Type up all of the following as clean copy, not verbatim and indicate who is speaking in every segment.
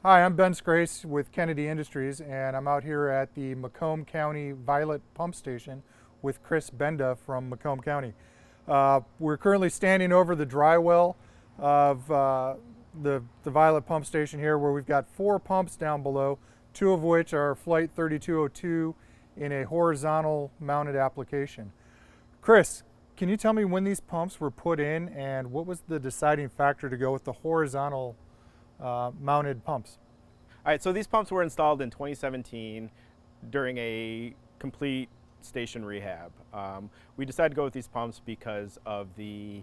Speaker 1: Hi, I'm Ben Scrace with Kennedy Industries, and I'm out here at the Macomb County Violet Pump Station with Kris Benda from Macomb County. We're currently standing over the dry well of the Violet Pump Station here, where we've got 4 pumps down below, 2 of which are Flygt 3202 in a horizontal mounted application. Kris, can you tell me when these pumps were put in and what was the deciding factor to go with the horizontal mounted pumps?
Speaker 2: All right, so these pumps were installed in 2017 during a complete station rehab. We decided to go with these pumps because of the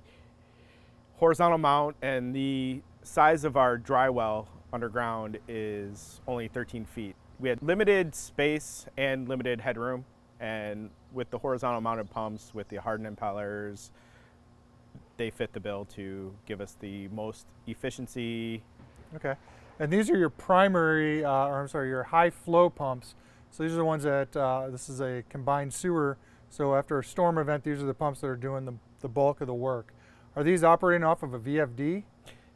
Speaker 2: horizontal mount, and the size of our dry well underground is only 13 feet. We had limited space and limited headroom, and with the horizontal mounted pumps with the hardened impellers, they fit the bill to give us the most efficiency.
Speaker 1: Okay. And these are your primary, your high flow pumps. So these are the ones that, this is a combined sewer. So after a storm event, these are the pumps that are doing the bulk of the work. Are these operating off of a VFD?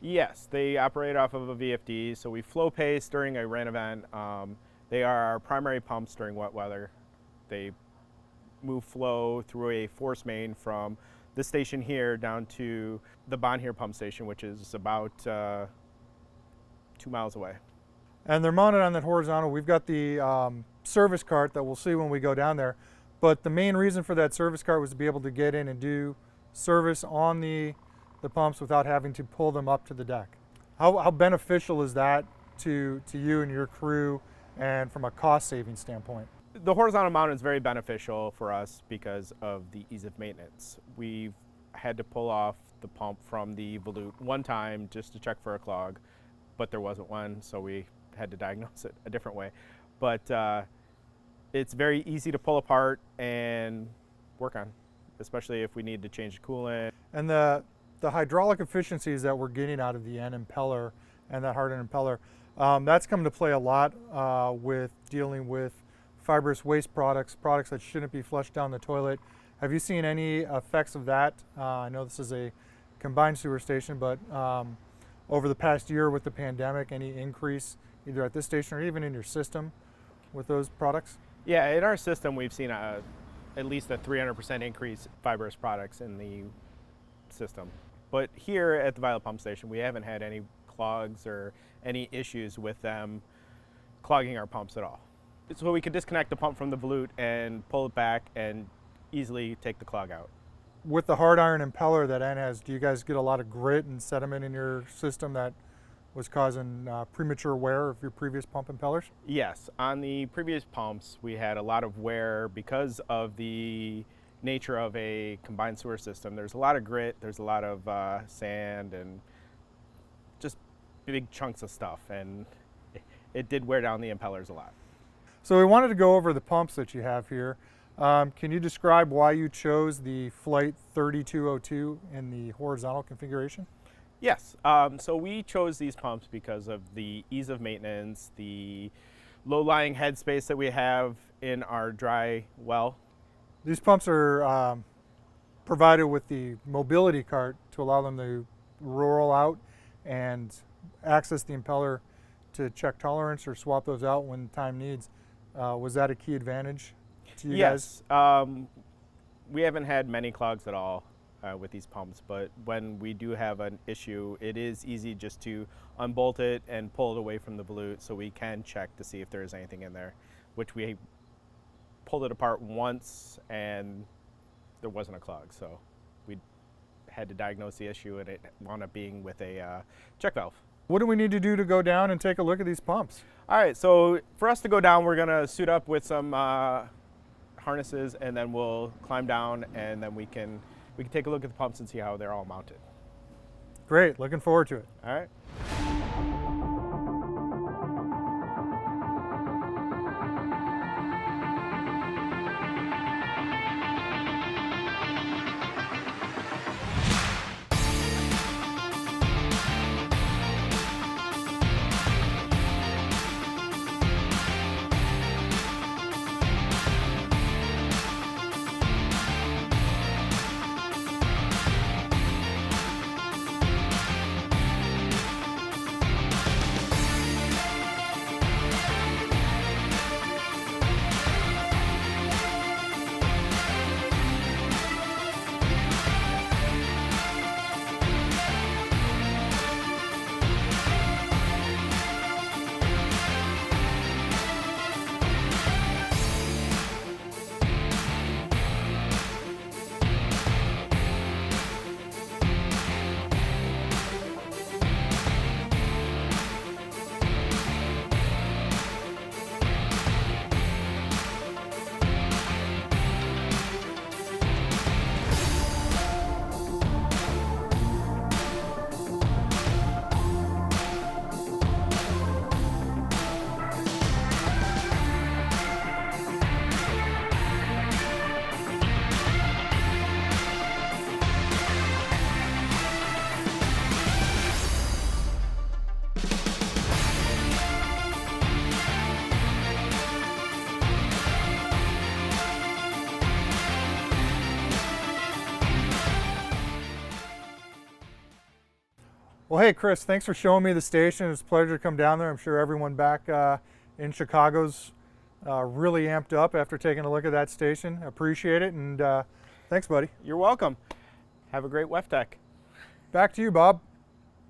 Speaker 2: Yes, they operate off of a VFD. So we flow pace during a rain event. They are our primary pumps during wet weather. They move flow through a force main from this station here down to the Benda pump station, which is about 2 miles away.
Speaker 1: And they're mounted on that horizontal. We've got the service cart that we'll see when we go down there. But the main reason for that service cart was to be able to get in and do service on the pumps without having to pull them up to the deck. How beneficial is that to you and your crew, and from a cost saving standpoint?
Speaker 2: The horizontal mount is very beneficial for us because of the ease of maintenance. We've had to pull off the pump from the volute one time just to check for a clog, but there wasn't one, so we had to diagnose it a different way. But it's very easy to pull apart and work on, especially if we need to change the coolant.
Speaker 1: And the hydraulic efficiencies that we're getting out of the end impeller and that hardened impeller, that's come to play a lot with dealing with fibrous waste products that shouldn't be flushed down the toilet. Have you seen any effects of that? I know this is a combined sewer station, but over the past year with the pandemic, any increase either at this station or even in your system with those products?
Speaker 2: Yeah, in our system we've seen at least a 300% increase in fibrous products in the system. But here at the Violet Pump Station, we haven't had any clogs or any issues with them clogging our pumps at all. So we could disconnect the pump from the volute and pull it back and easily take the clog out.
Speaker 1: With the hard iron impeller that N has, do you guys get a lot of grit and sediment in your system that was causing premature wear of your previous pump impellers?
Speaker 2: Yes, on the previous pumps we had a lot of wear because of the nature of a combined sewer system. There's a lot of grit, there's a lot of sand and just big chunks of stuff, and it did wear down the impellers a lot.
Speaker 1: So we wanted to go over the pumps that you have here. Can you describe why you chose the Flygt 3202 in the horizontal configuration?
Speaker 2: Yes, so we chose these pumps because of the ease of maintenance, the low-lying headspace that we have in our dry well.
Speaker 1: These pumps are provided with the mobility cart to allow them to roll out and access the impeller to check tolerance or swap those out when time needs. Was that a key advantage to you guys?
Speaker 2: Yes, we haven't had many clogs at all with these pumps, but when we do have an issue, it is easy just to unbolt it and pull it away from the volute so we can check to see if there is anything in there, which we pulled it apart once and there wasn't a clog, so we had to diagnose the issue and it wound up being with a check valve.
Speaker 1: What do we need to do to go down and take a look at these pumps?
Speaker 2: All right, so for us to go down, we're gonna suit up with some harnesses, and then we'll climb down, and then we can take a look at the pumps and see how they're all mounted.
Speaker 1: Great, looking forward to it.
Speaker 2: All right.
Speaker 1: Well, hey, Kris, thanks for showing me the station. It's a pleasure to come down there. I'm sure everyone back in Chicago's really amped up after taking a look at that station. Appreciate it, and thanks, buddy.
Speaker 2: You're welcome. Have a great WEFTEC.
Speaker 1: Back to you, Bob.